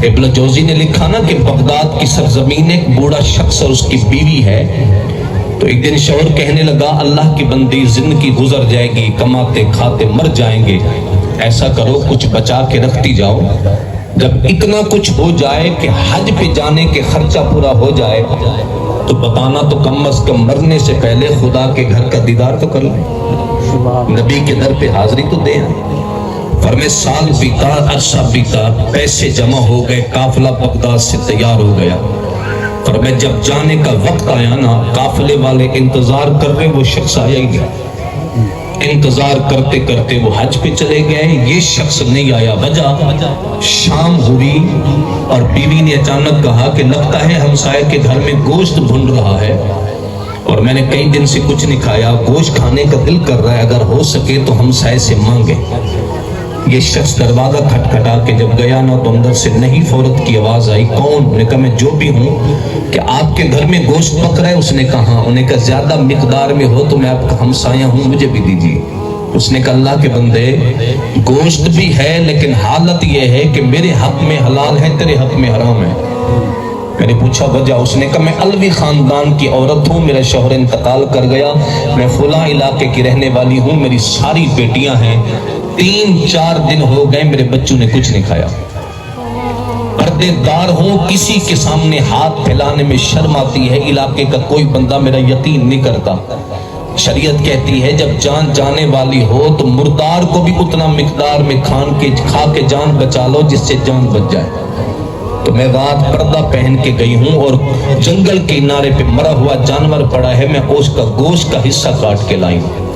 ابن جوزی نے لکھا نا کہ بغداد کی سرزمین ایک بوڑھا شخص اور اس کی بیوی ہے. تو ایک دن شوہر کہنے لگا اللہ کی بندی زندگی گزر جائے گی، کماتے کھاتے مر جائیں گے، ایسا کرو کچھ بچا کے رکھتی جاؤ، جب اتنا کچھ ہو جائے کہ حج پہ جانے کے خرچہ پورا ہو جائے تو بتانا تو کم از کم مرنے سے پہلے خدا کے گھر کا دیدار تو کر لیں، نبی کے در پہ حاضری تو دیں. فرمائے سال بیتا، عرصہ بیتا، پیسے جمع ہو گئے، قافلہ بغداد سے تیار ہو گیا. فرمائے جب جانے کا وقت آیا نا، قافلے والے انتظار کر رہے، وہ شخص آیا ہی نہیں. انتظار کرتے کرتے وہ حج پہ چلے گئے، یہ شخص نہیں آیا. وجہ شام ہوئی اور بیوی نے اچانک کہا کہ لگتا ہے ہمسائے کے گھر میں گوشت بھن رہا ہے اور میں نے کئی دن سے کچھ نہیں کھایا، گوشت کھانے کا دل کر رہا ہے، اگر ہو سکے تو ہمسائے سے مانگے. یہ شخص دروازہ کھٹکھٹا کے جب گیا نا تو اندر سے نہیں فورت کی آواز آئی. کون؟ نے کہا میں جو بھی ہوں. کہ آپ کے گھر میں گوشت پک رہا ہے؟ اس نے کہا ہاں. انہیں کہا زیادہ مقدار میں ہو تو میں آپ کا ہمسایہ ہوں، مجھے بھی دیجیے. اس نے کہا اللہ کے بندے گوشت بھی ہے لیکن حالت یہ ہے کہ میرے حق میں حلال ہے، تیرے حق میں حرام ہے. میں نے پوچھا وجہ؟ اس نے کہا میں علوی خاندان کی عورت ہوں، میرا شوہر انتقال کر گیا، میں فلاں علاقے کی رہنے والی ہوں، میری ساری بیٹیاں ہیں، 3-4 دن ہو گئے میرے بچوں نے کچھ نہیں کھایا، پردے دار ہوں، کسی کے سامنے ہاتھ پھیلانے میں شرم آتی ہے، علاقے کا کوئی بندہ میرا یقین نہیں کرتا. شریعت کہتی ہے جب جان جانے والی ہو تو مردار کو بھی اتنا مقدار میں کھا کے جان بچا لو جس سے جان بچ جائے. تو میں رات پردہ پہن کے گئی ہوں اور جنگل کے کنارے پہ مرا ہوا جانور پڑا ہے، میں اس کا گوشت کا حصہ کاٹ کے لائی ہوں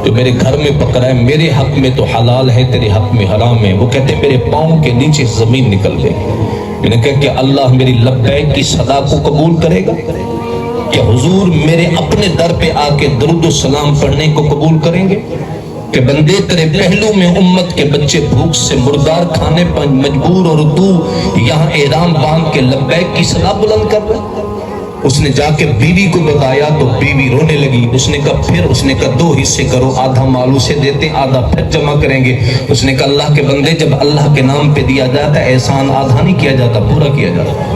جو میرے گھر میں پکڑا ہے، میرے حق میں تو حلال ہے، تیرے حق میں حرام ہے. وہ کہتے میرے پاؤں کے نیچے زمین نکل گئی. میں نے کہا کہ اللہ میری لبیک کی صدا کو قبول کرے گا؟ کہ حضور میرے اپنے در پہ آ کے درود و سلام پڑھنے کو قبول کریں گے؟ کہ بندے تیرے پہلو میں امت کے بچے بھوک سے مردار کھانے پر مجبور اور تو یہاں احرام باندھ کے لبیک کی صدا بلند کر رہا. اس نے جا کے بیوی کو بتایا تو بیوی رونے لگی. اس نے کہا پھر؟ اس نے کہا 2 حصے کرو، آدھا مالو سے دیتے، آدھا پھر جمع کریں گے. اس نے کہا اللہ کے بندے جب اللہ کے نام پہ دیا جاتا ہے احسان آدھا نہیں کیا جاتا، پورا کیا جاتا.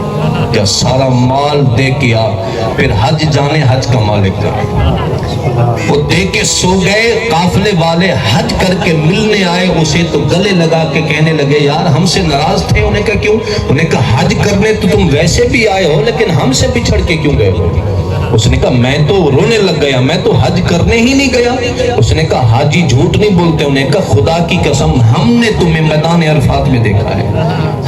کیا سارا مال دے کے آ، پھر حج جانے حج کا مالک جانے. وہ دے کے سو گئے. قافلے والے حج کر کے ملنے آئے اسے تو گلے لگا کے کہنے لگے یار ہم سے ناراض تھے. انہیں کہا کیوں؟ انہیں کہا حج کرنے تو تم ویسے بھی آئے ہو لیکن ہم سے بچھڑ کے کیوں گئے ہو؟ اس نے کہا میں تو رونے لگ گیا، میں تو حج کرنے ہی نہیں گیا. اس نے کہا حاجی جھوٹ نہیں بولتے. انہیں کہا خدا کی قسم ہم نے تمہیں میدان عرفات میں دیکھا ہے،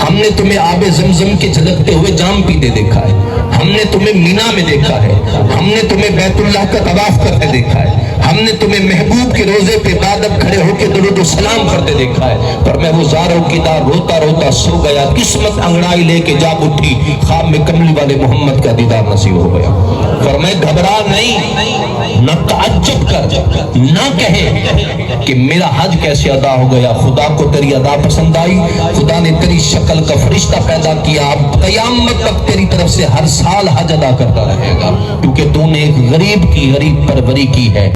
ہم نے تمہیں آب زمزم کے جھلکتے ہوئے جام پیتے دیکھا ہے، ہم نے تمہیں مینا میں دیکھا ہے، ہم نے تمہیں بیت اللہ کا طواف کرتے دیکھا ہے، ہم نے تمہیں محبوب کے روزے پہ بادب کھڑے ہو کے درود و سلام کرتے دیکھا ہے. پر میں وہ زاروں کی دار روتا روتا سو گیا. قسمت انگڑائی لے کے جاگ اٹھی، خواب میں کملی والے محمد کا دیدار نصیب ہو گیا. پر میں گھبرا نہیں، نہ تعجب کر، نہ کہے کہ میرا حج کیسے ادا ہو گیا. خدا کو تیری ادا پسند آئی، خدا نے تیری شکل کا فرشتہ پیدا کیا، اب قیامت تک تیری طرف سے ہر سال حج ادا کرتا رہے گا کیونکہ تو نے ایک غریب کی غریب پروری کی ہے.